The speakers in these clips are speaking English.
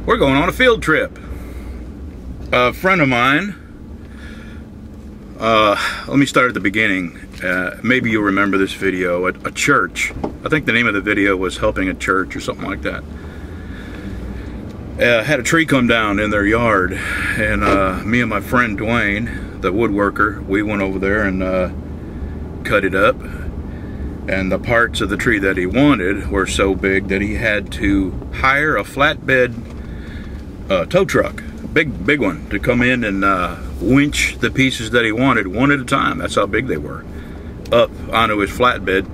We're going on a field trip. A friend of mine, let me start at the beginning. Maybe you'll remember this video at a church. I think the name of the video was Helping a Church or something like that. Had a tree come down in their yard, and me and my friend Dwayne, the woodworker, we went over there and cut it up. And the parts of the tree that he wanted were so big that he had to hire a flatbed tow truck, big one, to come in and winch the pieces that he wanted one at a time. That's how big they were, up onto his flatbed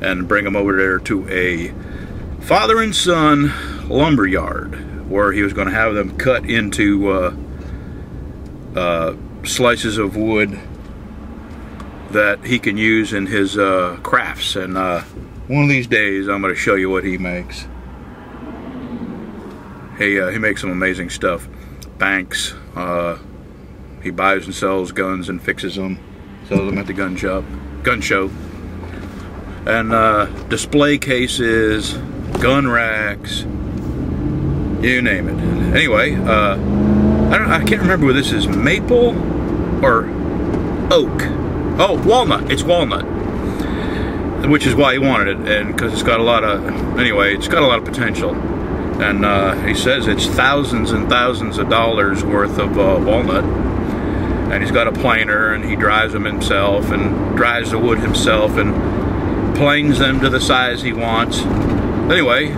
and bring them over there to a father and son lumber yard where he was going to have them cut into slices of wood that he can use in his crafts. And one of these days I'm going to show you what he makes. He makes some amazing stuff. Banks, he buys and sells guns and fixes them, sells them at the gun show, and display cases, gun racks, you name it. Anyway, I can't remember whether this is maple or oak. Oh, walnut. It's walnut, which is why he wanted it, and because it's got a lot of, anyway, it's got a lot of potential. And he says it's thousands and thousands of dollars worth of walnut. And he's got a planer, and he drives them himself, and dries the wood himself, and planes them to the size he wants. Anyway,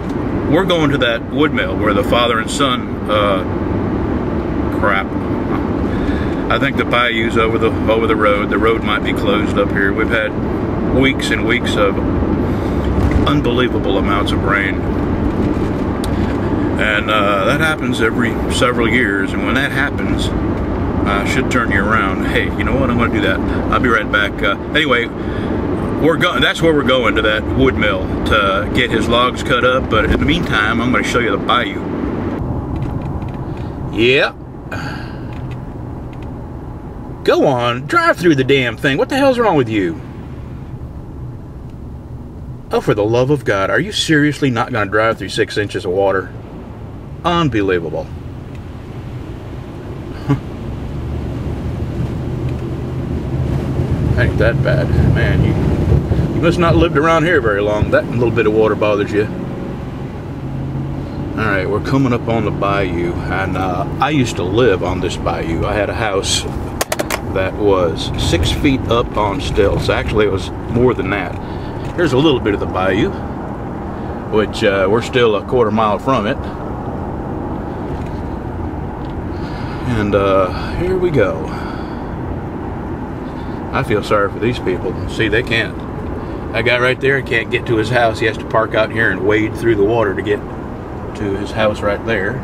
we're going to that wood mill where the father and son, crap. I think the bayou's over the road. The road might be closed up here. We've had weeks and weeks of unbelievable amounts of rain. And that happens every several years, and when that happens, should turn you around. Hey, you know what? I'm going to do that. I'll be right back. Anyway, that's where we're going, to that wood mill to get his logs cut up. But in the meantime, I'm going to show you the bayou. Yeah. Go on, drive through the damn thing. What the hell's wrong with you? Oh, for the love of God, are you seriously not going to drive through 6 inches of water? Unbelievable. Ain't that bad. Man, you must not lived around here very long. That little bit of water bothers you. Alright, we're coming up on the bayou, and I used to live on this bayou. I had a house that was 6 feet up on stilts. Actually, it was more than that. Here's a little bit of the bayou, which we're still a quarter mile from it. And here we go. I feel sorry for these people. See, they can't. That guy right there can't get to his house. He has to park out here and wade through the water to get to his house right there.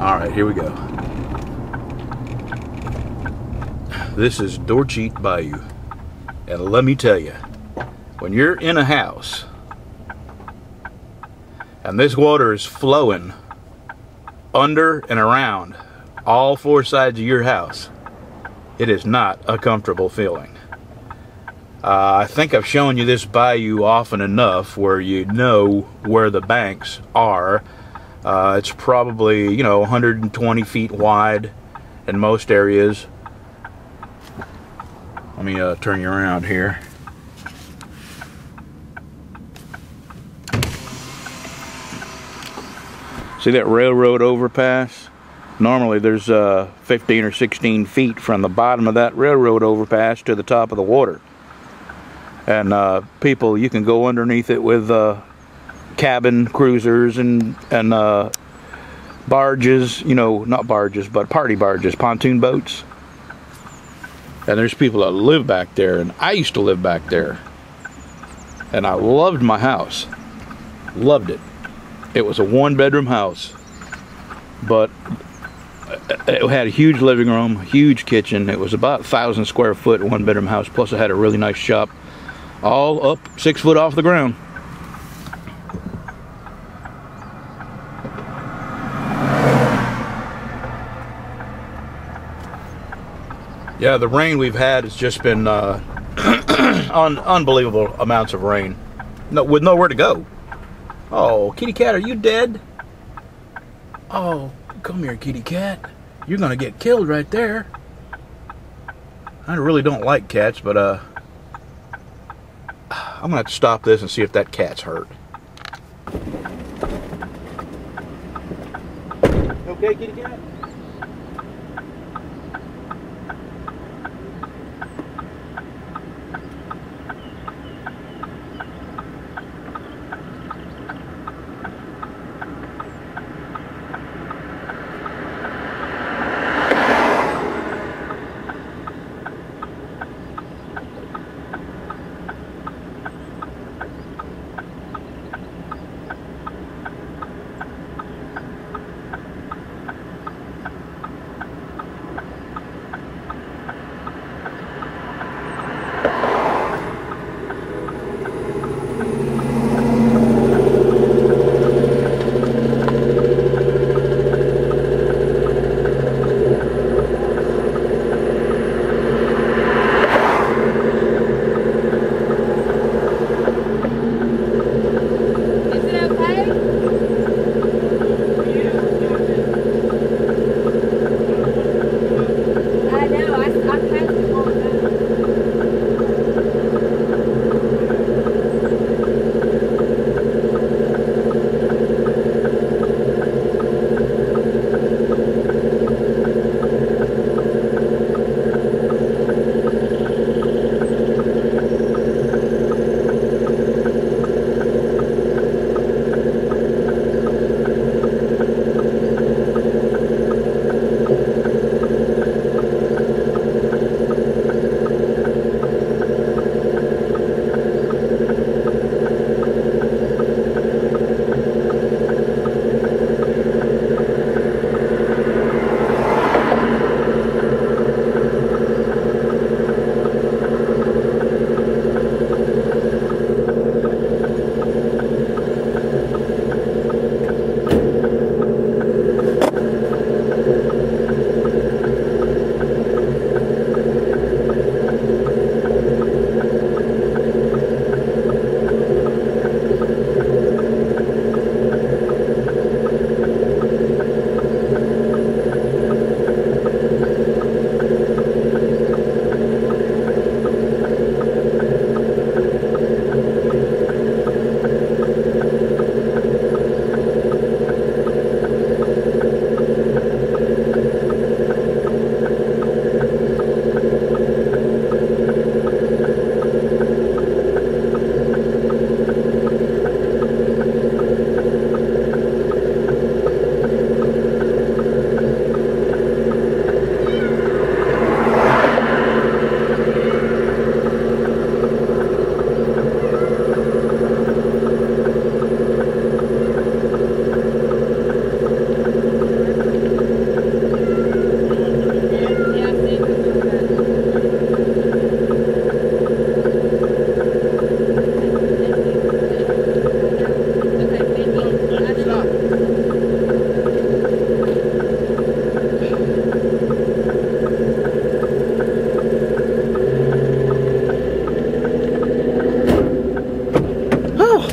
Alright, here we go. This is Dorcheat Bayou. And let me tell you, when you're in a house and this water is flowing under and around all 4 sides of your house, it is not a comfortable feeling. I think I've shown you this bayou often enough where you know where the banks are. It's probably, 120 feet wide in most areas. Let me turn you around here. See that railroad overpass? Normally there's 15 or 16 feet from the bottom of that railroad overpass to the top of the water. And people, you can go underneath it with cabin cruisers and barges, not barges, but party barges, pontoon boats. And there's people that live back there, and I used to live back there. And I loved my house. Loved it. It was a 1-bedroom house, but it had a huge living room, huge kitchen. It was about 1,000 square foot 1-bedroom house, plus it had a really nice shop, all up 6 foot off the ground. Yeah, the rain we've had has just been unbelievable amounts of rain. No, with nowhere to go. Oh, kitty cat, are you dead? Oh, come here, kitty cat. You're gonna get killed right there. I really don't like cats, but I'm gonna have to stop this and see if that cat's hurt. Okay, kitty cat?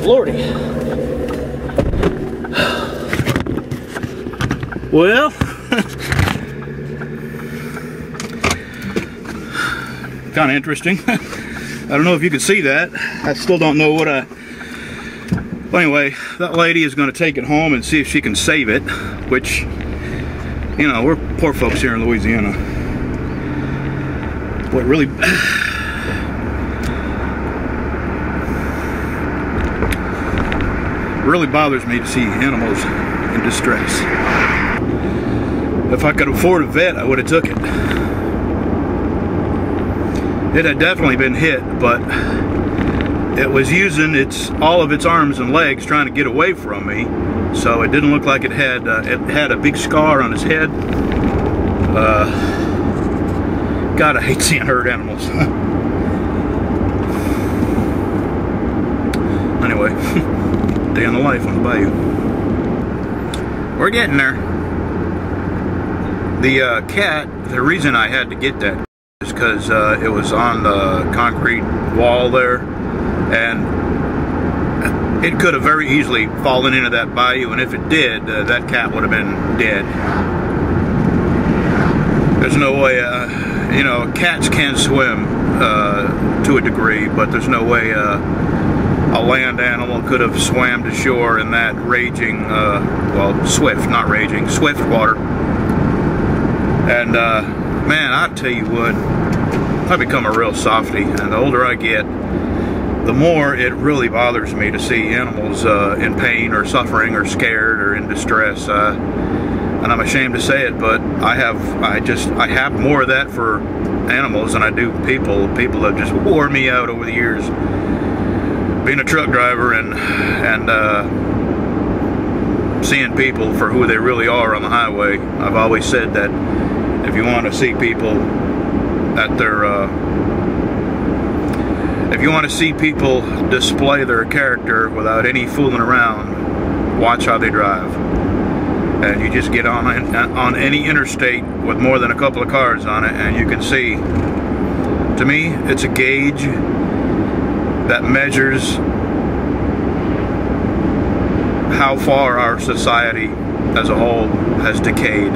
Lordy. Well, kind of interesting. I don't know if you can see that. I still don't know what I... Well, anyway, that lady is going to take it home and see if she can save it, which, you know, we're poor folks here in Louisiana. What really... really bothers me to see animals in distress. If I could afford a vet, I would have took it. It had definitely been hit, but it was using all of its arms and legs trying to get away from me, so it didn't look like it had a big scar on its head. God, I hate seeing hurt animals. Anyway, day in the life on the bayou. We're getting there. The cat, the reason I had to get that because it was on the concrete wall there, and it could have very easily fallen into that bayou, and if it did, that cat would have been dead. There's no way, you know, cats can swim to a degree, but there's no way a land animal could have swam to shore in that raging, well, swift, not raging, swift water. And man, I tell you what, I've become a real softy, and the older I get, the more it really bothers me to see animals in pain or suffering or scared or in distress. And I'm ashamed to say it, but I have more of that for animals than I do people. People have just wore me out over the years. Being a truck driver and seeing people for who they really are on the highway, I've always said that if you want to see people at their, if you want to see people display their character without any fooling around, watch how they drive. And you just get on any interstate with more than a couple of cars on it, and you can see, to me, it's a gauge that measures how far our society as a whole has decayed,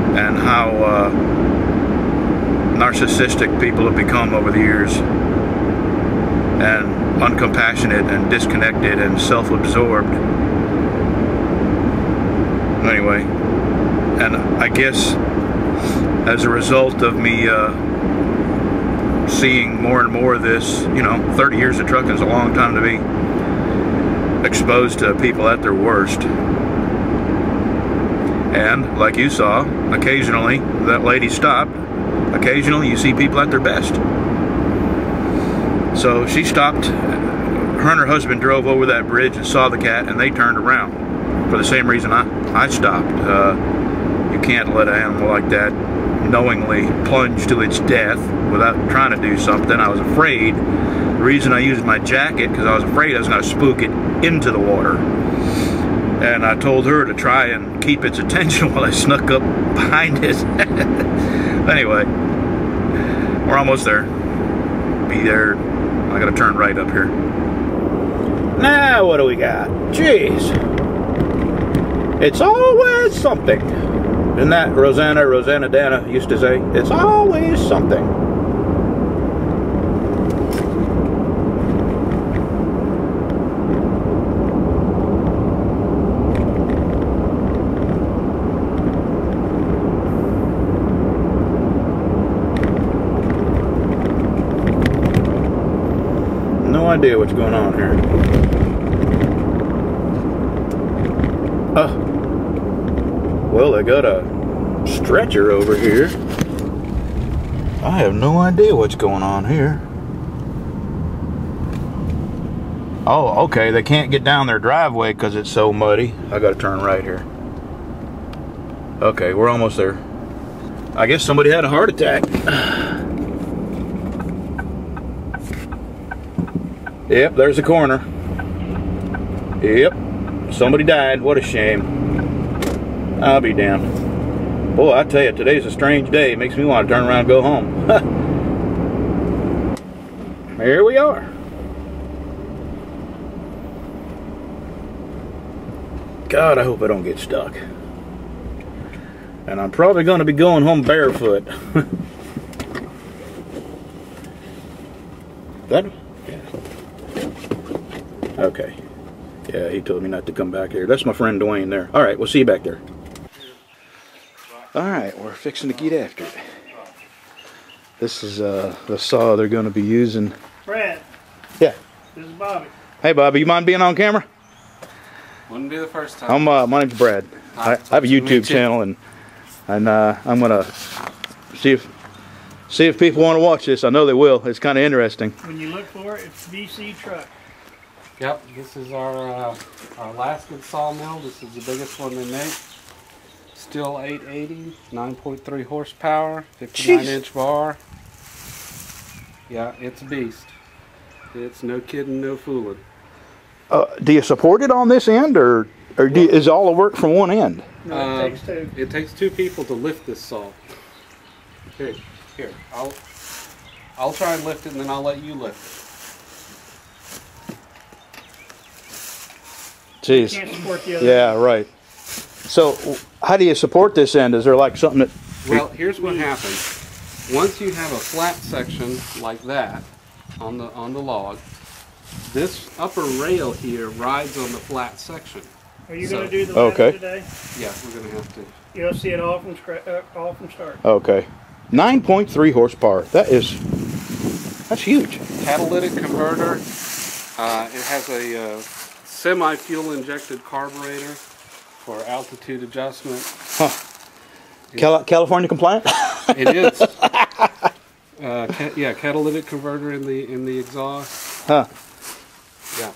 and how narcissistic people have become over the years, and uncompassionate and disconnected and self-absorbed. Anyway, and I guess as a result of me seeing more and more of this, you know, 30 years of trucking is a long time to be exposed to people at their worst. And like you saw, occasionally that lady stopped. Occasionally you see people at their best. So she stopped. Her and her husband drove over that bridge and saw the cat, and they turned around for the same reason I stopped. You can't let an animal like that knowingly plunge to its death without trying to do something. I was afraid. The reason I used my jacket, because I was afraid I was going to spook it into the water. And I told her to try and keep its attention while I snuck up behind it. Anyway, we're almost there. Be there. I gotta turn right up here. Now what do we got? Jeez. It's always something. Isn't that Rosanna Dana used to say? It's always something. No idea what's going on here. Well, they got a stretcher over here. I have no idea what's going on here. Oh, okay, they can't get down their driveway because it's so muddy. I gotta turn right here. Okay, we're almost there. I guess somebody had a heart attack. Yep, there's the corner. Yep, somebody died. What a shame. I'll be damned. Boy, I tell you, today's a strange day. It makes me want to turn around and go home. Here we are. God, I hope I don't get stuck. And I'm probably going to be going home barefoot. That? Yeah. Okay. Yeah, he told me not to come back here. That's my friend Dwayne there. All right, we'll see you back there. All right, we're fixing to get after it. This is the saw they're going to be using. Brad. Yeah. This is Bobby. Hey, Bobby, you mind being on camera? Wouldn't be the first time. My name's Brad. I have a YouTube channel, and I'm gonna see if people want to watch this. I know they will. It's kind of interesting. When you look for it, it's BC truck. Yep, this is our Alaskan sawmill. This is the biggest one they make. Still 880, 9.3 horsepower, 59-inch bar. Yeah, it's a beast. It's no kidding, no fooling. Do you support it on this end, or is all the work from one end? No, it takes two. It takes two people to lift this saw. Okay. Here, I'll try and lift it, and then I'll let you lift it. Jeez. Can't support the other. Yeah, right. So, how do you support this end? Is there like something that... Well, here's what happens. Once you have a flat section like that on the log, this upper rail here rides on the flat section. Are you going to do the ladder today? Yeah, we're going to have to. You'll see it all from start. Okay. 9.3 horsepower. That's huge. Catalytic converter. It has a semi-fuel injected carburetor for altitude adjustment. Huh. California compliant? It is. Yeah, catalytic converter in the exhaust. Huh. Yeah.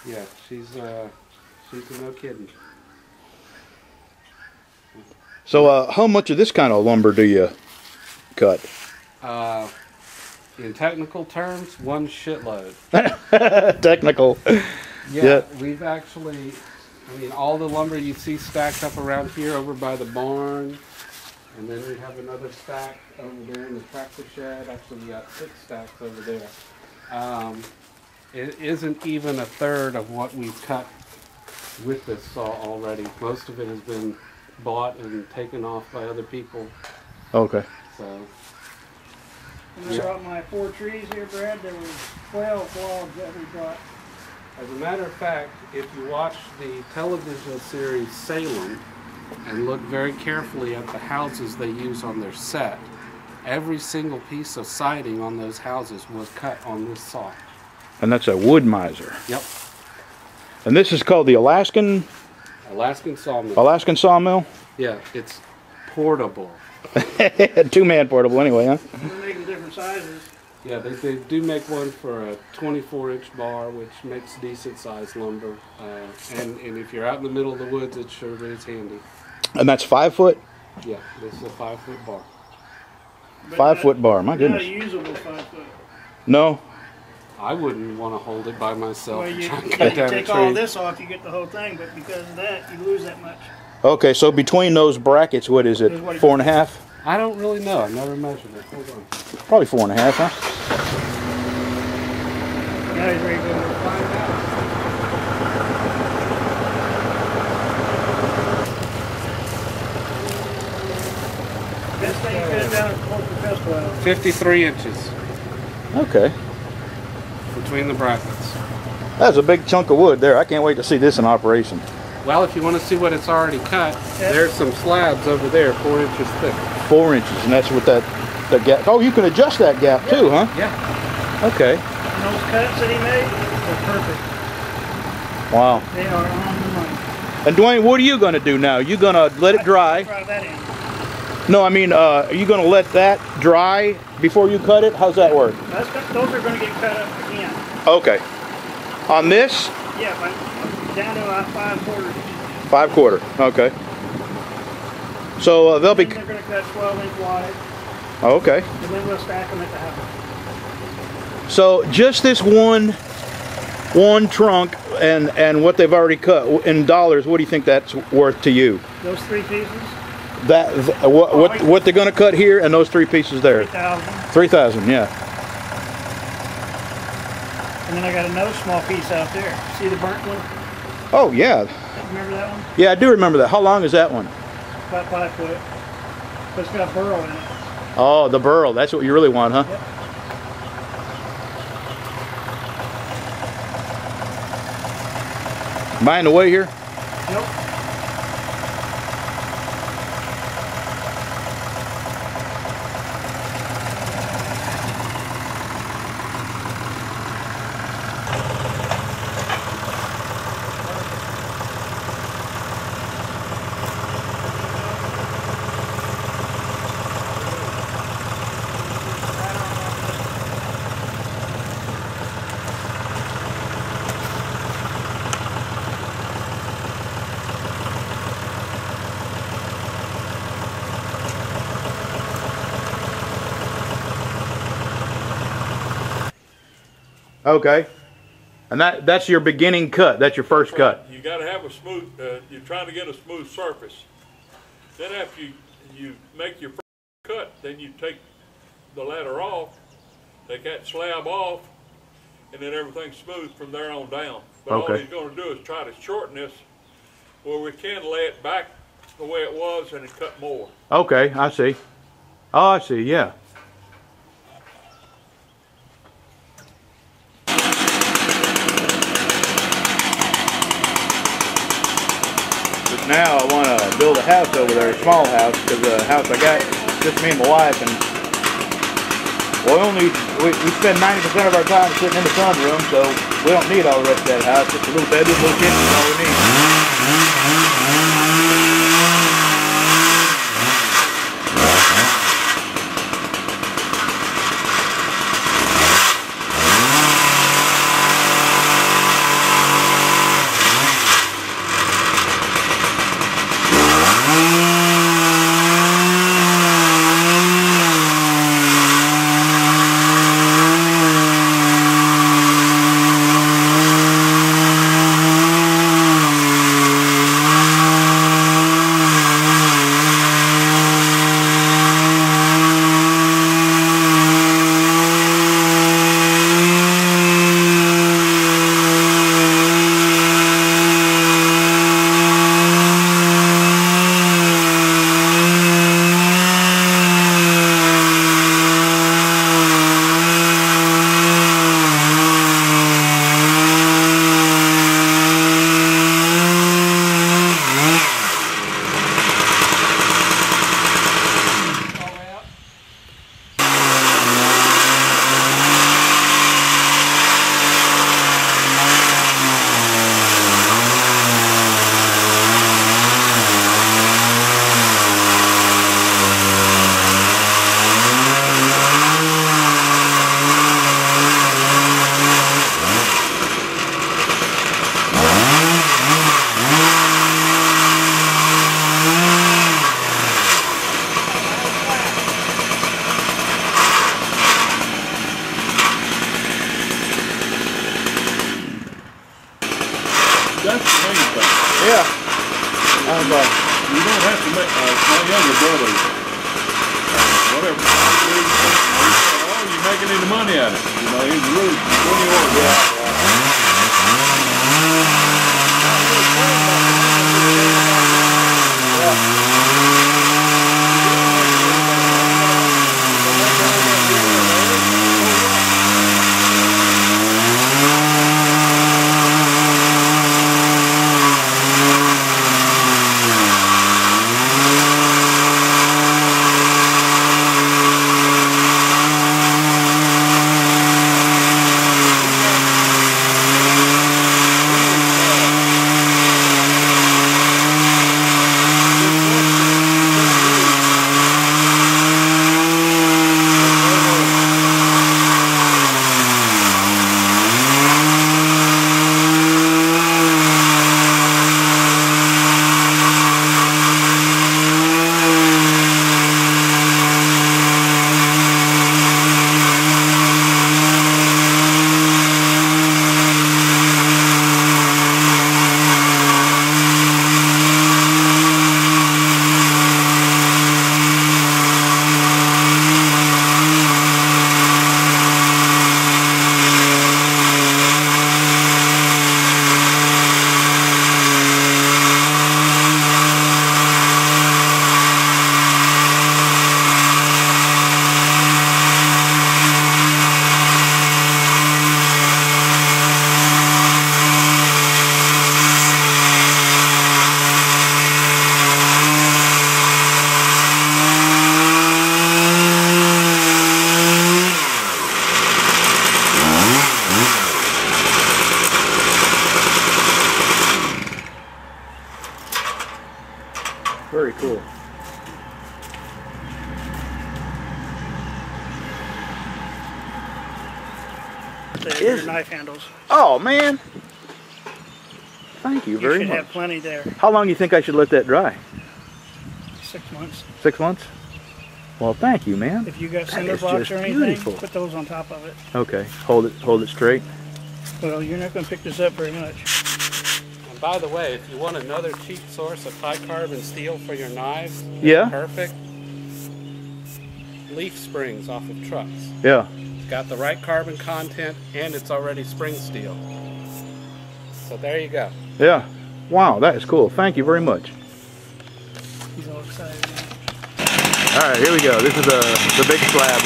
Yeah, she's no kidding. So, how much of this kind of lumber do you cut? In technical terms, one shitload. Technical. Yeah, we've actually, I mean, all the lumber you see stacked up around here over by the barn, and then we have another stack over there in the tractor shed. Actually, we got 6 stacks over there. It isn't even a third of what we've cut with this saw already. Most of it has been bought and taken off by other people. Okay. So. When I brought my 4 trees here, Brad, there was 12 logs that we brought. As a matter of fact, if you watch the television series Salem and look very carefully at the houses they use on their set, every single piece of siding on those houses was cut on this saw. And that's a wood-mizer. Yep. And this is called the Alaskan sawmill. Alaskan sawmill? Yeah, it's portable. 2-man portable anyway, huh? We're making different sizes. Yeah, they do make one for a 24-inch bar, which makes decent sized lumber. And if you're out in the middle of the woods, it sure is handy. And that's 5 foot? Yeah, this is a 5-foot bar. 5 foot bar, my goodness. Not a usable 5 foot. No? I wouldn't want to hold it by myself. Well, you cut down take a all tree. this off, you get the whole thing, but because of that, you lose that much. Okay, so between those brackets, what is it? 4.5? I don't really know. I never measured it. Hold on. Probably 4.5, huh? Now he's ready to go find out. Best thing you cut down at Corporate Festival. 53 inches Okay. between the brackets. That's a big chunk of wood there. I can't wait to see this in operation. Well, if you want to see what it's already cut, there's some slabs over there, 4 inches thick. 4 inches, and that's what that gap. Oh, you can adjust that gap too, huh? Yeah. Okay. And those cuts that he made are perfect. Wow. They are on the money. And Dwayne, what are you going to do now? You going to let it dry? Try that in. No, I mean, are you going to let that dry before you cut it? How's that work? Those are going to get cut up again. Okay. On this? Yeah, but down to about 5/4. 5/4. Okay. So they'll be. They're going to cut 12-inch wide. Okay. And then we'll stack them at the house. So just this one trunk and what they've already cut in dollars. What do you think that's worth to you? Those 3 pieces. What they're going to cut here and those 3 pieces there. 3,000. 3,000. Yeah. And then I got another small piece out there. See the burnt one? Oh yeah. Remember that one? Yeah, I do remember that. How long is that one? About 5 foot. But it's got burl in it. Oh, the burl. That's what you really want, huh? Yep. Am I in the way here? Nope. Okay. And that's your beginning cut. That's your first cut. You got to have a smooth. You're trying to get a smooth surface. Then after you make your first cut, then you take the ladder off, take that slab off, and then everything's smooth from there on down. But all he's going to do is try to shorten this where we can lay it back the way it was and cut more. Okay, I see. Oh, I see, yeah. But now I want to build a house over there, a small house, because the house I got, just me and my wife, and we spend 90% of our time sitting in the sunroom, so we don't need all the rest of that house. Just a little bedroom, little kitchen, is all we need. That's the main thing. Yeah. You don't have to make, my younger brother, whatever, oh, you're making any money out of it. You know, he's really 21. Very cool. Your knife handles. Oh man! Thank you You very should much. have plenty there. How long do you think I should let that dry? 6 months. 6 months? Well, thank you, man. If you got That cinder is blocks just or anything, beautiful. put those on top of it. Okay, hold it straight. Well, you're not going to pick this up very much. By the way, if you want another cheap source of high carbon steel for your knives, Yeah. perfect. Leaf springs off of trucks. Yeah. It's got the right carbon content and it's already spring steel. So there you go. Yeah. Wow, that is cool. Thank you very much. He's all excited now. All right, here we go. This is the big slab.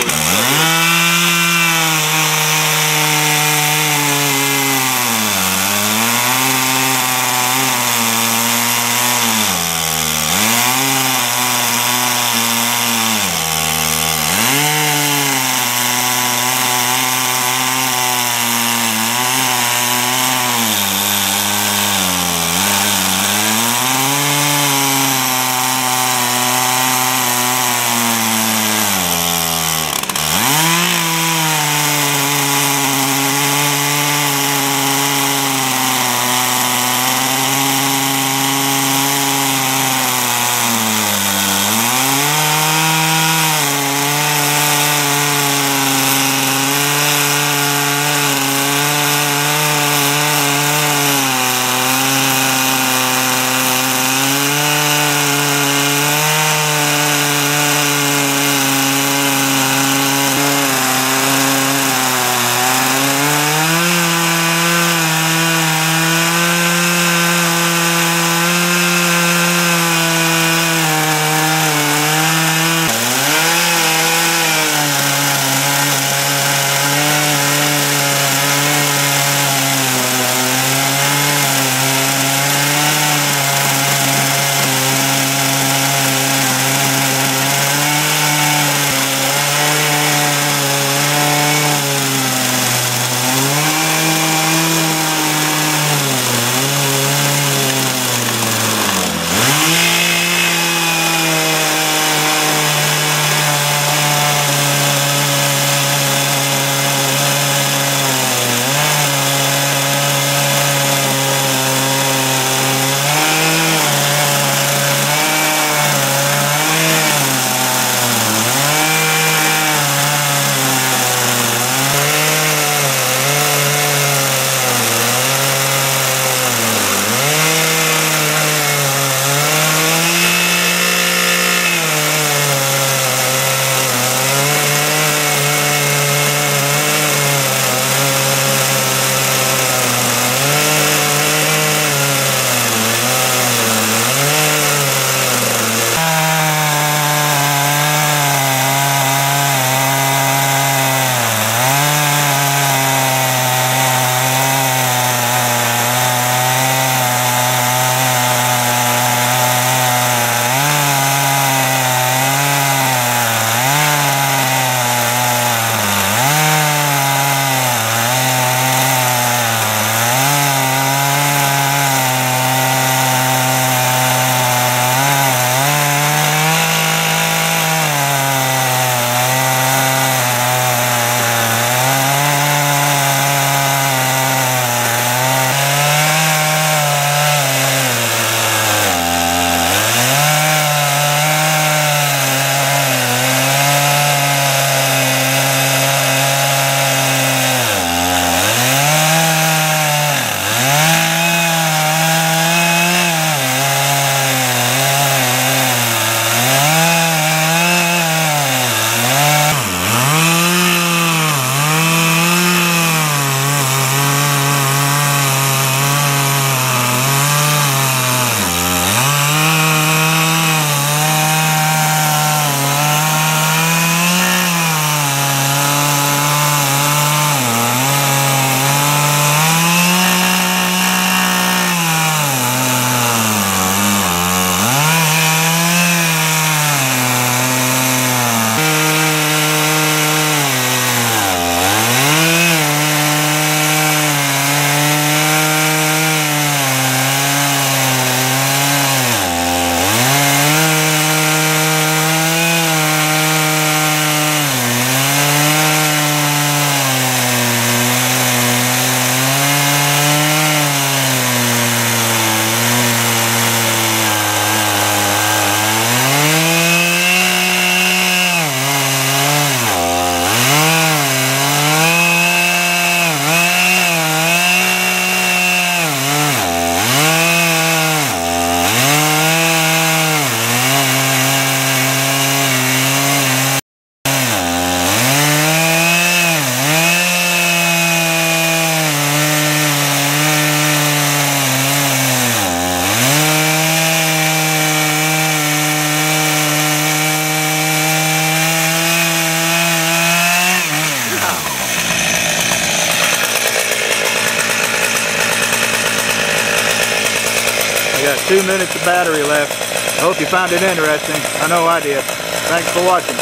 We got 2 minutes of battery left. I hope you found it interesting. I know I did. Thanks for watching.